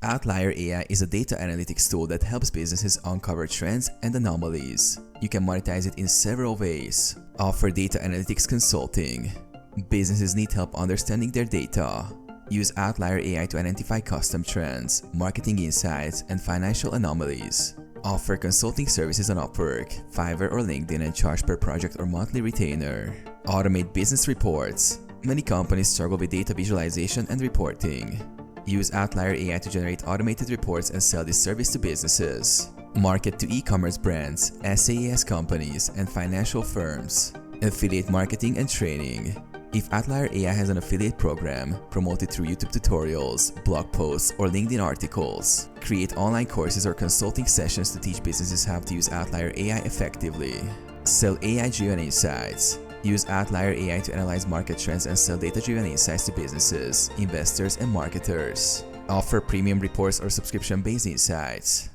Outlier AI is a data analytics tool that helps businesses uncover trends and anomalies. You can monetize it in several ways. Offer data analytics consulting. Businesses need help understanding their data. Use Outlier AI to identify custom trends, marketing insights, and financial anomalies. Offer consulting services on Upwork, Fiverr, or LinkedIn and charge per project or monthly retainer. Automate business reports. Many companies struggle with data visualization and reporting. Use Outlier AI to generate automated reports and sell this service to businesses. Market to e-commerce brands, SaaS companies, and financial firms. Affiliate marketing and training. If Outlier AI has an affiliate program, promote it through YouTube tutorials, blog posts, or LinkedIn articles. Create online courses or consulting sessions to teach businesses how to use Outlier AI effectively. Sell AI-driven insights. Use Outlier AI to analyze market trends and sell data-driven insights to businesses, investors, and marketers. Offer premium reports or subscription-based insights.